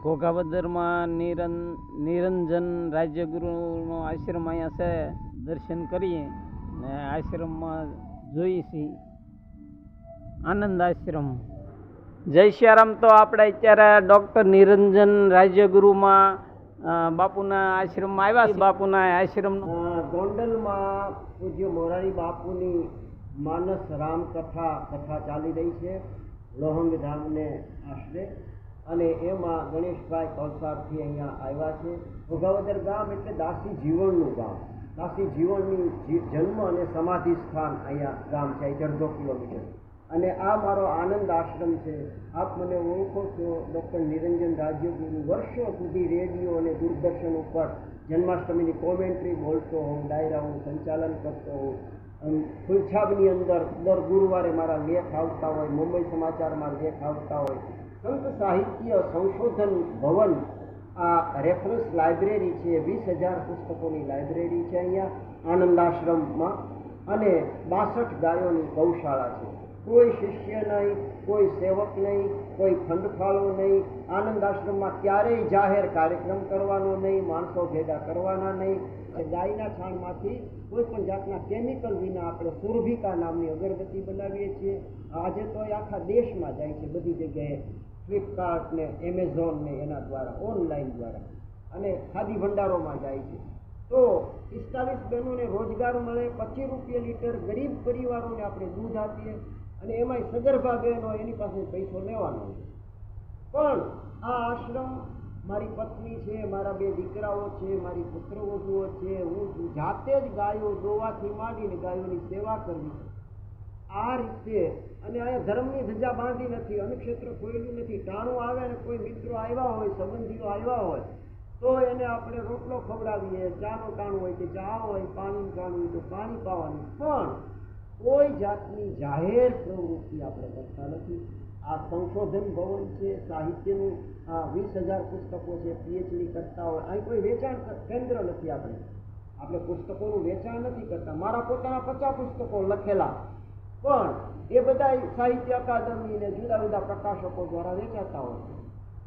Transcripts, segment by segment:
ઘોઘાબદરમાં નિરંજન રાજ્યગુરુનો આશ્રમ અહીંયા છે. દર્શન કરીએ ને આશ્રમમાં જોઈએ છીએ આનંદ આશ્રમ. જય સિયારામ. તો આપણે અત્યારે ડૉક્ટર નિરંજન રાજ્યગુરુમાં બાપુના આશ્રમમાં આવ્યા છે. બાપુના આશ્રમ ગોંડલમાં પૂજ્ય મોરારી બાપુની માનસ રામકથા ચાલી રહી છે લોહંગ ધામને આશરે, અને એમાં ગણેશભાઈ કૌસારથી અહીંયા આવ્યા છે. ઘોઘાવદર ગામ એટલે દાસી જીવનનું ગામ. દાસી જીવનની જન્મ અને સમાધિ સ્થાન અહીંયા ગામ છે, 1.5 કિલોમીટર. અને આ મારો આનંદ આશ્રમ છે. આપ મને ઓળખો છો, ડૉક્ટર નિરંજન રાજ્યગુરુ. વર્ષો સુધી રેડિયો અને દૂરદર્શન ઉપર જન્માષ્ટમીની કોમેન્ટ્રી બોલતો હોઉં, ડાયરાનું સંચાલન કરતો હોઉં. ફૂલછાબની અંદર દર ગુરુવારે મારા લેખ આવતા હોય, મુંબઈ સમાચારમાં લેખ આવતા હોય. સંત સાહિત્ય સંશોધન ભવન આ રેફરન્સ લાઇબ્રેરી છે. 20,000 પુસ્તકોની લાઇબ્રેરી છે અહીંયા આનંદ આશ્રમમાં, અને 62 ગાયોની ગૌશાળા છે. કોઈ શિષ્ય નહીં, કોઈ સેવક નહીં, કોઈ ફંડફાળો નહીં. આનંદ આશ્રમમાં ક્યારેય જાહેર કાર્યક્રમ કરવાનો નહીં, માણસો ભેગા કરવાના નહીં. ગાયના છાણમાંથી કોઈ પણ જાતના કેમિકલ વિના આપણે સુરભિકા નામની અગરબત્તી બનાવીએ છીએ. આજે તો એ આખા દેશમાં જાય છે, બધી જગ્યાએ ફ્લિપકાર્ટ ને એમેઝોન ને એના દ્વારા, ઓનલાઈન દ્વારા, અને ખાદી ભંડારોમાં જાય છે. તો 45 બહેનોને રોજગાર મળે, 25 રૂપિયા લીટર. ગરીબ પરિવારોને આપણે દૂધ આપીએ, અને એમાંય સગર્ભા બહેનો એની પાસે પૈસો લેવાનો. પણ આ આશ્રમ મારી પત્ની છે, મારા 2 દીકરાઓ છે, મારી પુત્રવધુઓ છે, હું જાતે જ ગાયો દોવાથી માંડીને ગાયોની સેવા કરવી આ રીતે. અને અહીંયા ધર્મની ધજા બાંધી નથી, અન્નક્ષેત્ર ખોયેલું નથી. ટાણું આવે ને કોઈ મિત્રો આવ્યા હોય, સંબંધીઓ આવ્યા હોય, તો એને આપણે રોટલો ખવડાવીએ. ચાનું ટાણું હોય કે ચા હોય, પાણીનું ટાણું હોય તો પાણી પાવાનું. પણ કોઈ જાતની જાહેર પ્રવૃત્તિ આપણે કરતા નથી. આ સંશોધન ભવન છે, સાહિત્યનું 20,000 પુસ્તકો છે, PhD કરતા હોય. અહીં કોઈ વેચાણ કેન્દ્ર નથી. આપણે પુસ્તકોનું વેચાણ નથી કરતા. મારા પોતાના 50 પુસ્તકો લખેલા, પણ એ બધા સાહિત્ય અકાદમી ને જુદા જુદા પ્રકાશકો દ્વારા વેચાતા હોય.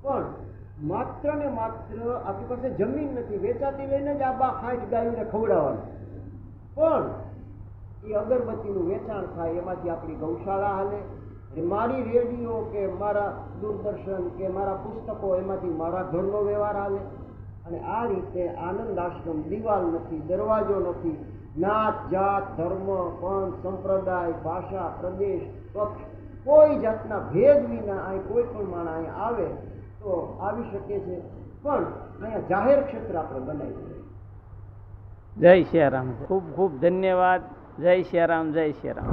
પણ માત્ર ને માત્ર આપણી પાસે જમીન નથી, વેચાતી લઈને જ આ 60 ગાયોને ખવડાવવાનું. પણ એ અગરબત્તીનું વેચાણ થાય, એમાંથી આપણી ગૌશાળા હાલે. મારી રેડિયો કે મારા દૂરદર્શન કે મારા પુસ્તકો, એમાંથી મારા ઘરનો વ્યવહાર હાલે. અને આ રીતે આનંદ આશ્રમ દિવાલ નથી, દરવાજો નથી, જ્ઞાત જાત ધર્મ પંથ સંપ્રદાય ભાષા પ્રદેશ પક્ષ કોઈ જાતના ભેદ વિના અહીં કોઈ પણ માણસ અહીંયા આવે તો આવી શકે છે. પણ અહીંયા જાહેર ક્ષેત્ર આપણે બનાવી. જય સિયારામ. ખૂબ ખૂબ ધન્યવાદ. જય સિયારામ. જય સિયારામ.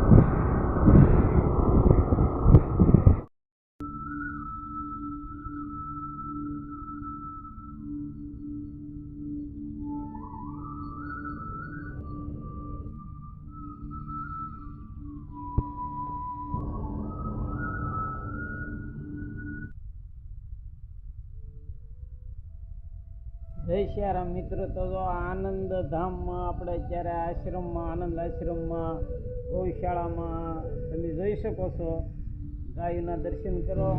જય સિયારામ મિત્રો. તો આનંદ ધામમાં આપણે અત્યારે આશ્રમમાં, આનંદ આશ્રમમાં, ગૌશાળામાં તમે જોઈ શકો છો. ગાયોના દર્શન કરો.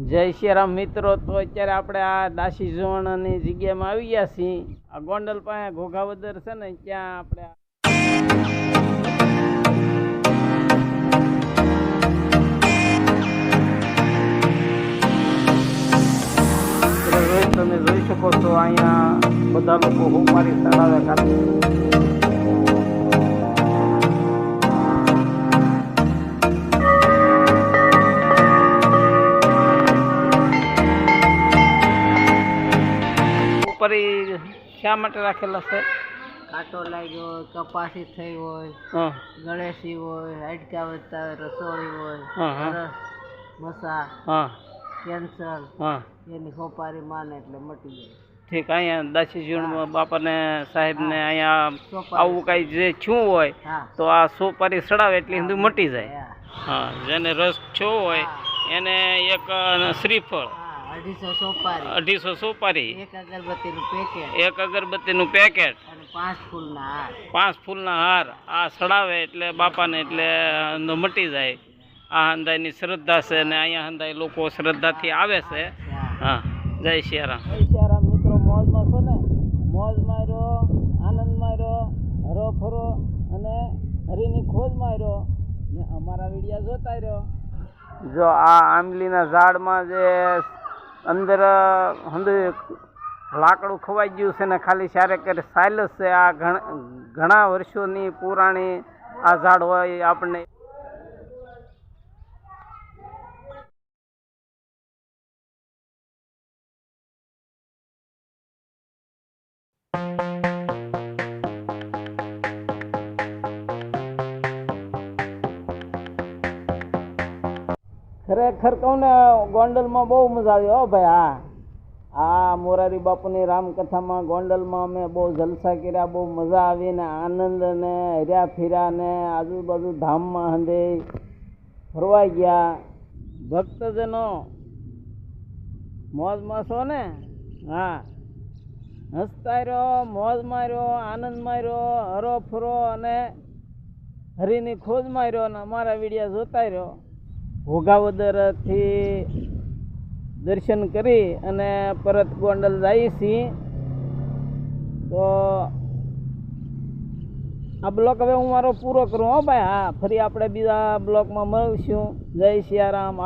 જય સિયારામ મિત્રો. તો અત્યારે આપણે આ દાસી ઝોણની જગ્યામાં આવી ગયા છીએ. આ ગોંડલ પાસે ઘોઘાવદર છે ને, ત્યાં આપણે તમે જોઈ શકો છો. અહીંયા બધા લોકો હોમારી ચડાવે કાઢે. શા માટે રાખેલા છે? કાંટો લાગ્યો હોય, કપાસી થઈ હોય, ગળેસી હોય, હાડકા વધતા હોય, રસોળી હોય, મસા, કેન્સર, એની ખોપારી માને એટલે મટી જાય. ઠીક અહીંયા દાસીજીવણ બાપાને સાહેબને અહીંયા સોપારી. આવું કાંઈ જે છું હોય હા તો આ સોપારી સડાવે એટલે હિન્દુ મટી જાય. હા હા, જેને રસ છો હોય એને એક શ્રીફળ, હા 250 સોપારી, 250 સોપારી, એક અગરબત્તીનું પેકેટ એક અગરબત્તીનું પેકેટ, અને 5 ફૂલના હાર. 5 ફૂલના હાર આ સડાવે એટલે બાપાને એટલે મટી જાય. આ હંધાઈની શ્રદ્ધા છે ને અહીંયા હંધાઈ લોકો શ્રદ્ધાથી આવે છે. હા, જય સિયારામ. જય સિયારામ મિત્રો, મોજમાં છો ને? મોજ માર્યો, આનંદ માર્યો, હરો ફરો અને હરીની ખોજ માર્યો ને અમારા વિડીયા જોતા રહ્યો. જો આ આંબલીના ઝાડમાં જે અંદર લાકડું ખવાઈ ગયું છે ને ખાલી ચારે કરે સાયલસ છે. આ ઘણા વર્ષોની પુરાણી આ ઝાડ હોય આપણને. ખરેખર કહું ને ગોંડલમાં બહુ મજા આવી હો ભાઈ. આ મોરારી બાપુની રામકથામાં ગોંડલમાં અમે બહુ જલસા કર્યા, બહુ મજા આવી ને આનંદ ને હર્યા ફીર્યા ને આજુબાજુ ધામમાં હંધે ફરવા ગયા. ભક્તજનો મોજમાં છો ને? હા, હસતા રહ્યો, મોજ માર્યો, આનંદ માર્યો, હરો ફરો અને હરીની ખોજ માર્યો અને અમારા વિડીયા જોતા રહ્યો. ઘોઘાવદરથી દર્શન કરી અને પરત ગોંડલ જઈએ છીએ. તો આ બ્લોક હવે હું મારો પૂરો કરું હો ભાઈ. હા, ફરી આપણે બીજા બ્લોકમાં મળીશું. જય સિયારામ.